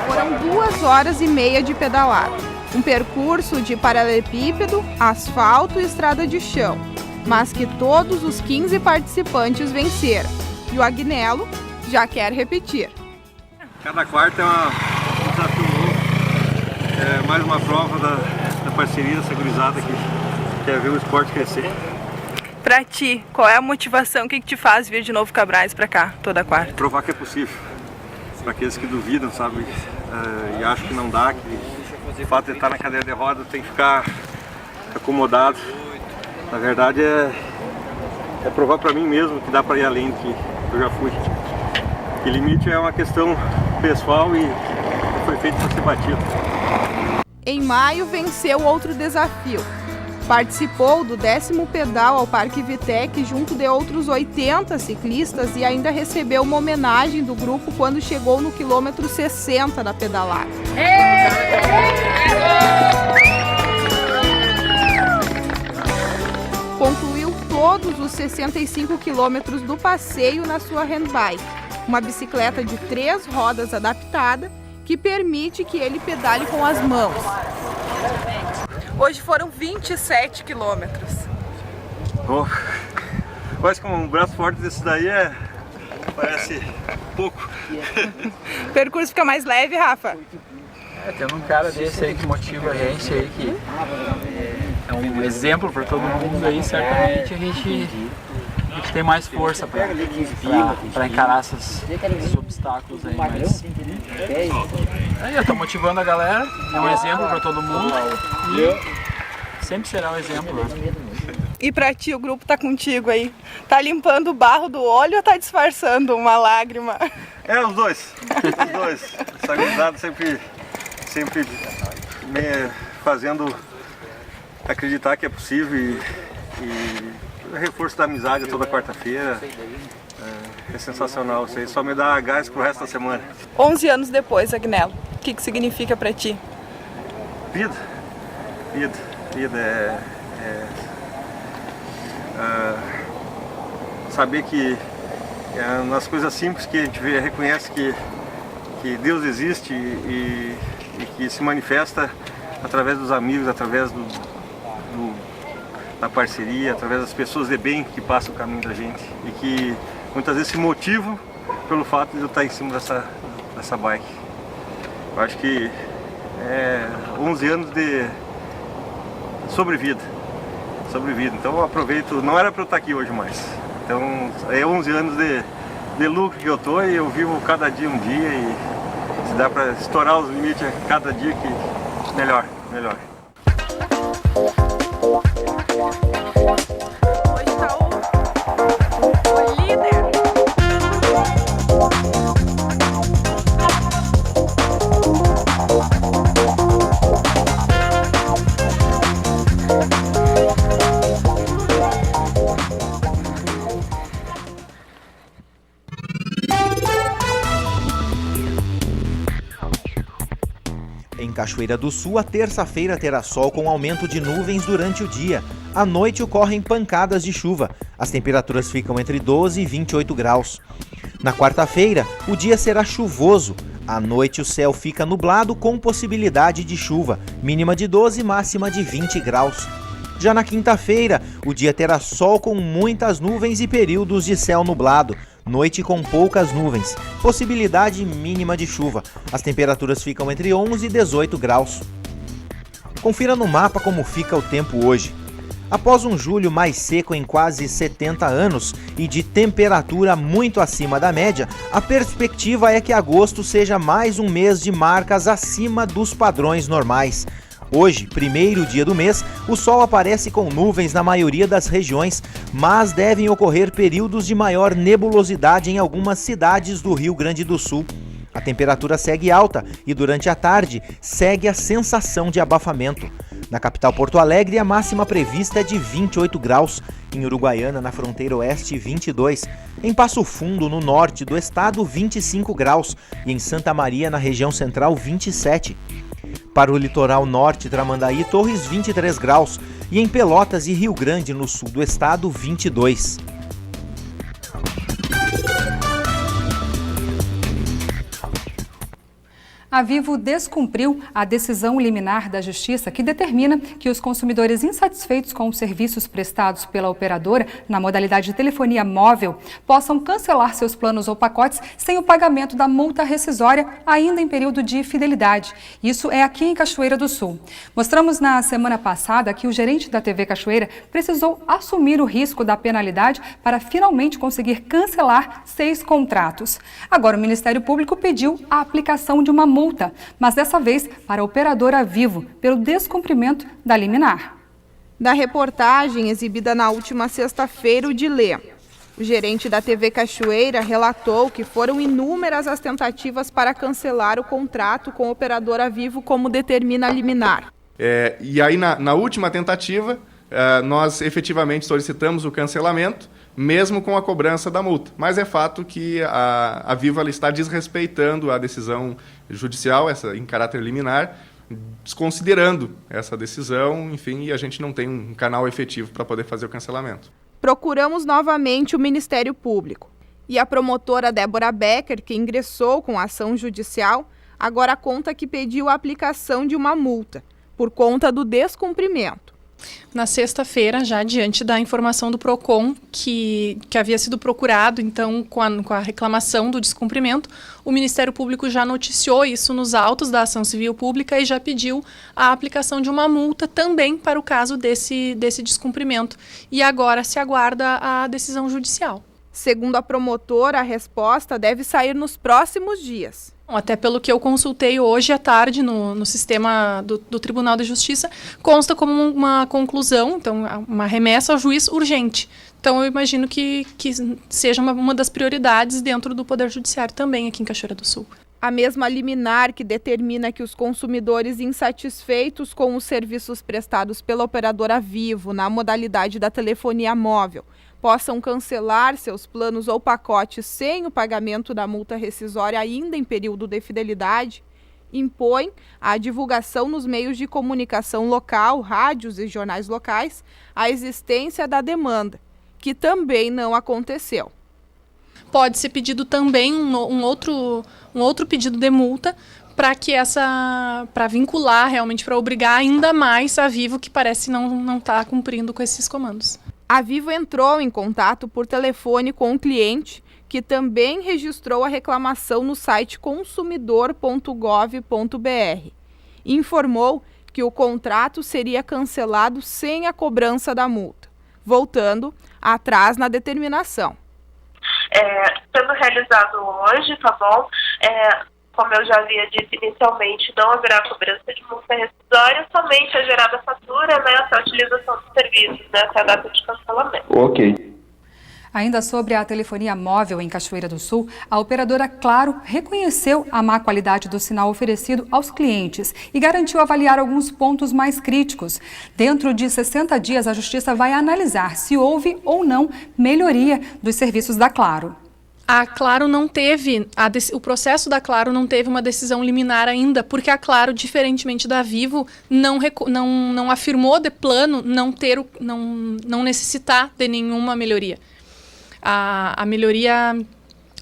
Foram 2 horas e meia de pedalada. Um percurso de paralelepípedo, asfalto e estrada de chão. Mas que todos os 15 participantes venceram. E o Agnello já quer repetir. Cada quarta é um desafio novo. É mais uma prova da parceria dessa gurizada que quer ver o esporte crescer. Pra ti, qual é a motivação? O que te faz vir de Novo Cabrais pra cá, toda quarta? Provar que é possível. Para aqueles que duvidam, sabe, e acham que não dá, que o fato de estar na cadeira de roda tem que ficar acomodado. Na verdade é provar para mim mesmo que dá para ir além do que eu já fui. Que limite é uma questão pessoal e foi feito para ser batido. Em maio venceu outro desafio. Participou do 10º pedal ao Parque Vitec junto de outros 80 ciclistas e ainda recebeu uma homenagem do grupo quando chegou no quilômetro 60 da pedalada. Concluiu todos os 65 quilômetros do passeio na sua handbike, uma bicicleta de 3 rodas adaptada que permite que ele pedale com as mãos. Hoje foram 27 quilômetros. Oh, mas com um braço forte desse daí parece pouco. O percurso fica mais leve, Rafa? Tendo um cara desse aí que motiva a gente aí, que é um exemplo para todo mundo aí, certamente a gente tem mais força para encarar esses obstáculos aí, mas aí eu tô motivando a galera, é um exemplo para todo mundo e sempre será um exemplo, né? E pra ti, o grupo tá contigo aí, tá limpando o barro do olho ou tá disfarçando uma lágrima? Os dois, essa gurizada sempre me fazendo acreditar que é possível e o reforço da amizade toda quarta-feira é sensacional. Isso aí só me dá gás pro resto da semana. 11 anos depois, Agnello, o que significa pra ti? Vida saber que nas coisas simples que a gente reconhece que Deus existe e que se manifesta através dos amigos, através da parceria, através das pessoas de bem que passam o caminho da gente e que muitas vezes se motivam pelo fato de eu estar em cima dessa bike. Eu acho que 11 anos de sobrevida. Então eu aproveito, não era para eu estar aqui hoje mais. Então é 11 anos de lucro que eu tô e eu vivo cada dia um dia e se dá para estourar os limites a cada dia que melhor. Hoje está o líder. Em Cachoeira do Sul, a terça-feira terá sol com aumento de nuvens durante o dia. À noite ocorrem pancadas de chuva. As temperaturas ficam entre 12 e 28 graus. Na quarta-feira, o dia será chuvoso. À noite o céu fica nublado com possibilidade de chuva, mínima de 12 e máxima de 20 graus. Já na quinta-feira, o dia terá sol com muitas nuvens e períodos de céu nublado. Noite com poucas nuvens, possibilidade mínima de chuva. As temperaturas ficam entre 11 e 18 graus. Confira no mapa como fica o tempo hoje. Após um julho mais seco em quase 70 anos e de temperatura muito acima da média, a perspectiva é que agosto seja mais um mês de marcas acima dos padrões normais. Hoje, primeiro dia do mês, o sol aparece com nuvens na maioria das regiões, mas devem ocorrer períodos de maior nebulosidade em algumas cidades do Rio Grande do Sul. A temperatura segue alta e durante a tarde segue a sensação de abafamento. Na capital Porto Alegre, a máxima prevista é de 28 graus, em Uruguaiana, na fronteira oeste, 22, em Passo Fundo, no norte do estado, 25 graus e em Santa Maria, na região central, 27. Para o litoral norte, Tramandaí, Torres, 23 graus e em Pelotas e Rio Grande, no sul do estado, 22. A Vivo descumpriu a decisão liminar da Justiça que determina que os consumidores insatisfeitos com os serviços prestados pela operadora na modalidade de telefonia móvel possam cancelar seus planos ou pacotes sem o pagamento da multa rescisória ainda em período de fidelidade. Isso é aqui em Cachoeira do Sul. Mostramos na semana passada que o gerente da TV Cachoeira precisou assumir o risco da penalidade para finalmente conseguir cancelar 6 contratos. Agora o Ministério Público pediu a aplicação de uma multa, mas dessa vez para a operadora Vivo, pelo descumprimento da liminar. Da reportagem exibida na última sexta-feira, o Dilê. O gerente da TV Cachoeira relatou que foram inúmeras as tentativas para cancelar o contrato com a operadora Vivo, como determina a liminar. E aí, na última tentativa, nós efetivamente solicitamos o cancelamento, mesmo com a cobrança da multa. Mas é fato que a Vivo ela está desrespeitando a decisão judicial, essa em caráter liminar, desconsiderando essa decisão, enfim, e a gente não tem um canal efetivo para poder fazer o cancelamento. Procuramos novamente o Ministério Público. E a promotora Débora Becker, que ingressou com a ação judicial, agora conta que pediu a aplicação de uma multa por conta do descumprimento. Na sexta-feira, já diante da informação do PROCON, que havia sido procurado, então, com a reclamação do descumprimento, o Ministério Público já noticiou isso nos autos da ação civil pública e já pediu a aplicação de uma multa também para o caso desse descumprimento. E agora se aguarda a decisão judicial. Segundo a promotora, a resposta deve sair nos próximos dias. Até pelo que eu consultei hoje à tarde no sistema do Tribunal de Justiça, consta como uma conclusão, então uma remessa ao juiz urgente. Então eu imagino que seja uma das prioridades dentro do Poder Judiciário também aqui em Cachoeira do Sul. A mesma liminar que determina que os consumidores insatisfeitos com os serviços prestados pela operadora Vivo na modalidade da telefonia móvel possam cancelar seus planos ou pacotes sem o pagamento da multa rescisória ainda em período de fidelidade, impõe a divulgação nos meios de comunicação local, rádios e jornais locais, a existência da demanda que também não aconteceu. Pode ser pedido também um outro pedido de multa para vincular realmente, para obrigar ainda mais a Vivo, que parece não estar cumprindo com esses comandos. A Vivo entrou em contato por telefone com o cliente, que também registrou a reclamação no site consumidor.gov.br e informou que o contrato seria cancelado sem a cobrança da multa, voltando atrás na determinação. Sendo realizado hoje, tá bom? Como eu já havia dito inicialmente, não haverá cobrança de multa rescisória, somente a gerada fatura, né, até a utilização dos serviços, né, até a data de cancelamento. Ok. Ainda sobre a telefonia móvel em Cachoeira do Sul, a operadora Claro reconheceu a má qualidade do sinal oferecido aos clientes e garantiu avaliar alguns pontos mais críticos. Dentro de 60 dias, a Justiça vai analisar se houve ou não melhoria dos serviços da Claro. A Claro não teve, o processo da Claro não teve uma decisão liminar ainda, porque a Claro, diferentemente da Vivo, não afirmou de plano não necessitar de nenhuma melhoria. A melhoria,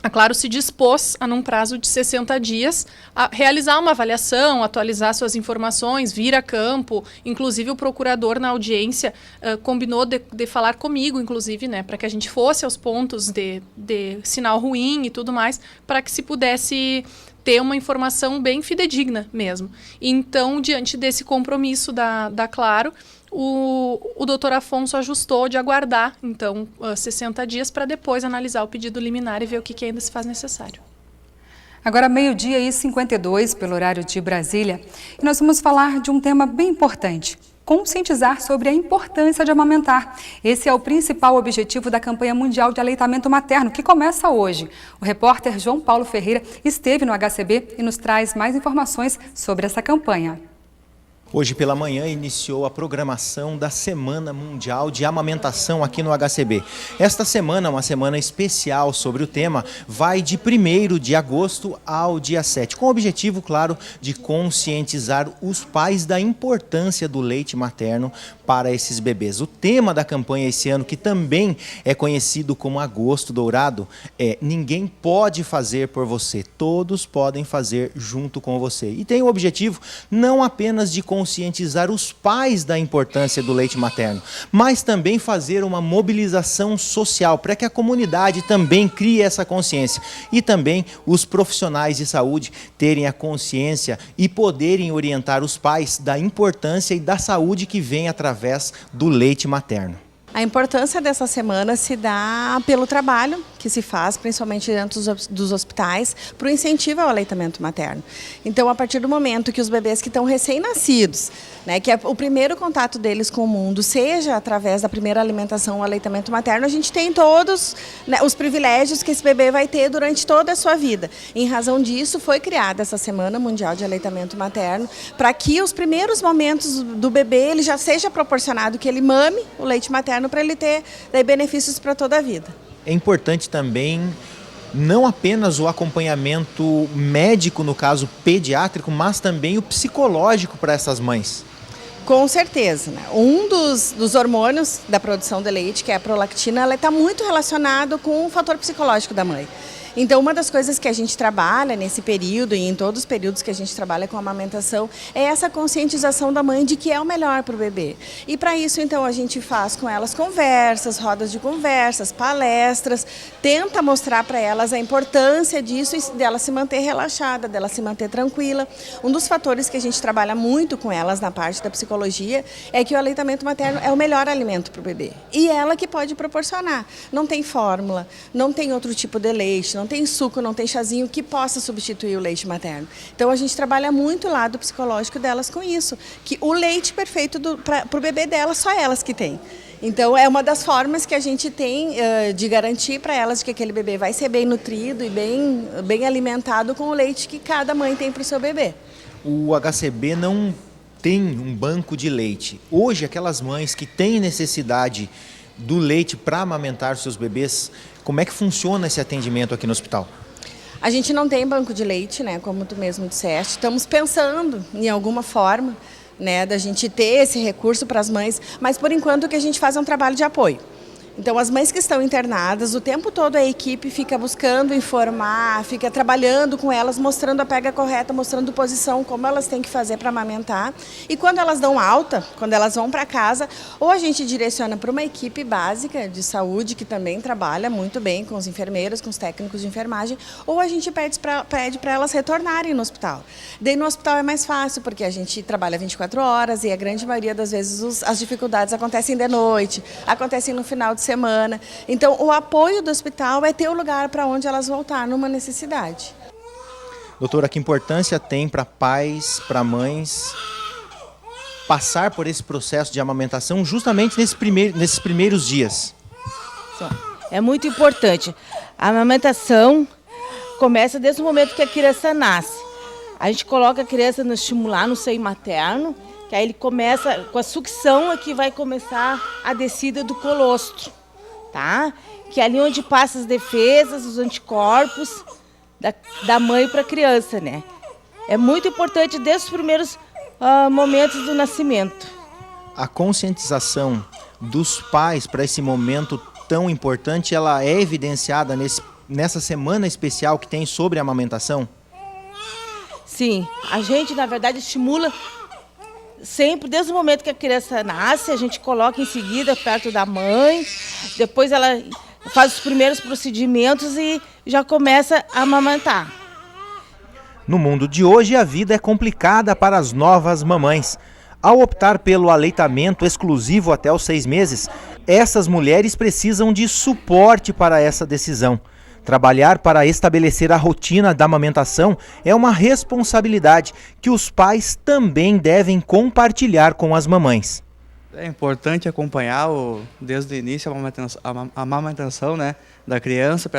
a Claro se dispôs a, num prazo de 60 dias, a realizar uma avaliação, atualizar suas informações, vir a campo. Inclusive, o procurador na audiência combinou de falar comigo, inclusive, né, para que a gente fosse aos pontos de sinal ruim e tudo mais, para que se pudesse ter uma informação bem fidedigna mesmo. Então, diante desse compromisso da Claro, o doutor Afonso ajustou de aguardar, então, 60 dias para depois analisar o pedido liminar e ver o que ainda se faz necessário. Agora, 12h52, pelo horário de Brasília, e nós vamos falar de um tema bem importante: conscientizar sobre a importância de amamentar. Esse é o principal objetivo da campanha mundial de aleitamento materno, que começa hoje. O repórter João Paulo Ferreira esteve no HCB e nos traz mais informações sobre essa campanha. Hoje pela manhã iniciou a programação da Semana Mundial de Amamentação aqui no HCB. Esta semana, uma semana especial sobre o tema, vai de 1º de agosto ao dia 7, com o objetivo, claro, de conscientizar os pais da importância do leite materno para esses bebês. O tema da campanha esse ano, que também é conhecido como Agosto Dourado, é Ninguém Pode Fazer por Você, todos podem fazer junto com você. E tem o objetivo não apenas de conscientizar os pais da importância do leite materno, mas também fazer uma mobilização social para que a comunidade também crie essa consciência e também os profissionais de saúde terem a consciência e poderem orientar os pais da importância e da saúde que vem através do leite materno. A importância dessa semana se dá pelo trabalho que se faz, principalmente dentro dos hospitais, para o incentivo ao aleitamento materno. Então, a partir do momento que os bebês que estão recém-nascidos, né, que é o primeiro contato deles com o mundo, seja através da primeira alimentação, o aleitamento materno, a gente tem todos, né, os privilégios que esse bebê vai ter durante toda a sua vida. Em razão disso, foi criada essa Semana Mundial de Aleitamento Materno, para que os primeiros momentos do bebê ele já seja proporcionado que ele mame o leite materno, para ele ter daí benefícios para toda a vida. É importante também não apenas o acompanhamento médico, no caso pediátrico, mas também o psicológico para essas mães. Com certeza, né? Um dos hormônios da produção de leite, que é a prolactina, ela está muito relacionado com o fator psicológico da mãe. Então, uma das coisas que a gente trabalha nesse período e em todos os períodos que a gente trabalha com a amamentação é essa conscientização da mãe de que é o melhor para o bebê. E para isso, então, a gente faz com elas conversas, rodas de conversas, palestras, tenta mostrar para elas a importância disso e dela se manter relaxada, dela se manter tranquila. Um dos fatores que a gente trabalha muito com elas na parte da psicologia é que o aleitamento materno é o melhor alimento para o bebê. E ela que pode proporcionar. Não tem fórmula, não tem outro tipo de leite, não tem suco, não tem chazinho que possa substituir o leite materno. Então a gente trabalha muito o lado psicológico delas com isso, que o leite perfeito para o bebê delas, só elas que têm. Então é uma das formas que a gente tem de garantir para elas que aquele bebê vai ser bem nutrido e bem alimentado com o leite que cada mãe tem para o seu bebê. O HCB não tem um banco de leite. Hoje, aquelas mães que têm necessidade do leite para amamentar seus bebês, como é que funciona esse atendimento aqui no hospital? A gente não tem banco de leite, né, como tu mesmo disseste. Estamos pensando em alguma forma, né, da gente ter esse recurso para as mães, mas por enquanto o que a gente faz é um trabalho de apoio. Então, as mães que estão internadas, o tempo todo a equipe fica buscando informar, fica trabalhando com elas, mostrando a pega correta, mostrando posição, como elas têm que fazer para amamentar. E quando elas dão alta, quando elas vão para casa, ou a gente direciona para uma equipe básica de saúde, que também trabalha muito bem com os enfermeiros, com os técnicos de enfermagem, ou a gente pede para elas retornarem no hospital. Daí no hospital é mais fácil, porque a gente trabalha 24 horas e a grande maioria das vezes as dificuldades acontecem de noite, acontecem no final de semana. Então, o apoio do hospital é ter o lugar para onde elas voltar numa necessidade. Doutora, que importância tem para pais, para mães passar por esse processo de amamentação justamente nesses primeiros dias? É muito importante. A amamentação começa desde o momento que a criança nasce. A gente coloca a criança no estimular no seio materno, que aí ele começa, com a sucção é que vai começar a descida do colostro, tá? Que é ali onde passa as defesas, os anticorpos da mãe para a criança, né? É muito importante desde os primeiros momentos do nascimento. A conscientização dos pais para esse momento tão importante, ela é evidenciada nessa semana especial que tem sobre a amamentação? Sim, a gente, na verdade, estimula sempre, desde o momento que a criança nasce, a gente coloca em seguida perto da mãe, depois ela faz os primeiros procedimentos e já começa a amamentar. No mundo de hoje, a vida é complicada para as novas mamães. Ao optar pelo aleitamento exclusivo até os 6 meses, essas mulheres precisam de suporte para essa decisão. Trabalhar para estabelecer a rotina da amamentação é uma responsabilidade que os pais também devem compartilhar com as mamães. É importante acompanhar desde o início a amamentação, né, da criança.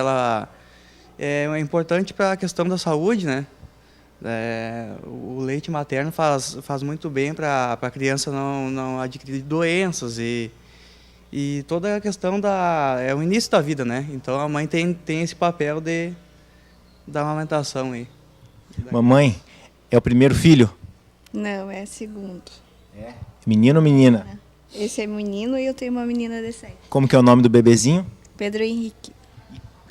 É importante para a questão da saúde, né? O leite materno faz muito bem para a criança não adquirir doenças e toda a questão é o início da vida, né? Então a mãe tem esse papel da amamentação aí. Mamãe, é o primeiro filho? Não, é segundo. Menino ou menina? Esse é menino e eu tenho uma menina de 7. Como que é o nome do bebezinho? Pedro Henrique.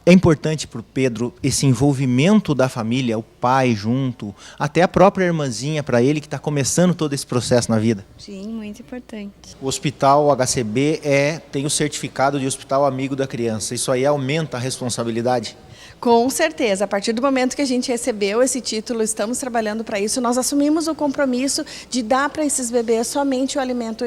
É importante para o Pedro esse envolvimento da família, o pai junto, até a própria irmãzinha para ele que está começando todo esse processo na vida? Sim, muito importante. O hospital HCB tem o certificado de hospital amigo da criança. Isso aí aumenta a responsabilidade? Com certeza. A partir do momento que a gente recebeu esse título, estamos trabalhando para isso, nós assumimos o compromisso de dar para esses bebês somente o alimento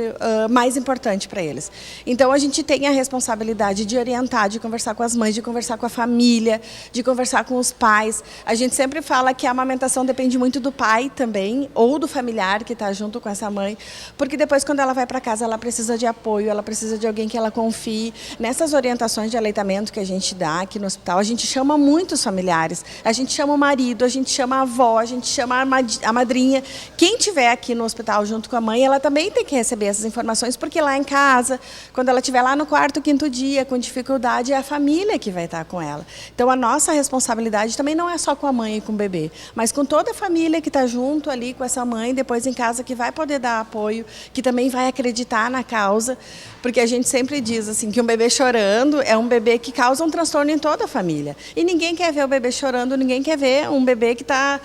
mais importante para eles. Então, a gente tem a responsabilidade de orientar, de conversar com as mães, de conversar com a família, de conversar com os pais. A gente sempre fala que a amamentação depende muito do pai também, ou do familiar que está junto com essa mãe, porque depois, quando ela vai para casa, ela precisa de apoio, ela precisa de alguém que ela confie. Nessas orientações de aleitamento que a gente dá aqui no hospital, a gente chama muitos familiares. A gente chama o marido, a gente chama a avó, a gente chama a madrinha. Quem estiver aqui no hospital junto com a mãe, ela também tem que receber essas informações, porque lá em casa, quando ela estiver lá no 4º, 5º dia, com dificuldade, é a família que vai estar com ela. Então, a nossa responsabilidade também não é só com a mãe e com o bebê, mas com toda a família que está junto ali com essa mãe, depois em casa, que vai poder dar apoio, que também vai acreditar na causa, porque a gente sempre diz assim, que um bebê chorando é um bebê que causa um transtorno em toda a família. E ninguém quer ver o bebê chorando, ninguém quer ver um bebê que está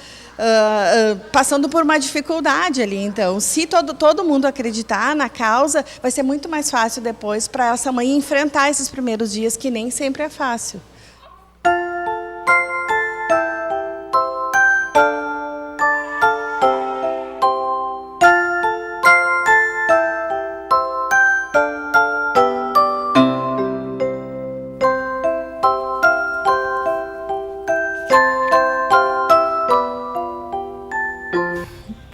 passando por uma dificuldade ali. Então, se todo mundo acreditar na causa, vai ser muito mais fácil depois para essa mãe enfrentar esses primeiros dias, que nem sempre é fácil.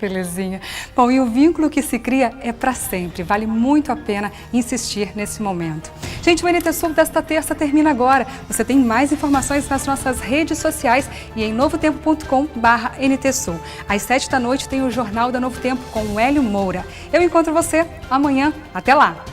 Belezinha. Bom, e o vínculo que se cria é para sempre. Vale muito a pena insistir nesse momento. Gente, o NT Sul desta terça termina agora. Você tem mais informações nas nossas redes sociais e em novotempo.com/NTSul. Às 7 da noite tem o Jornal da Novo Tempo com o Hélio Moura. Eu encontro você amanhã. Até lá!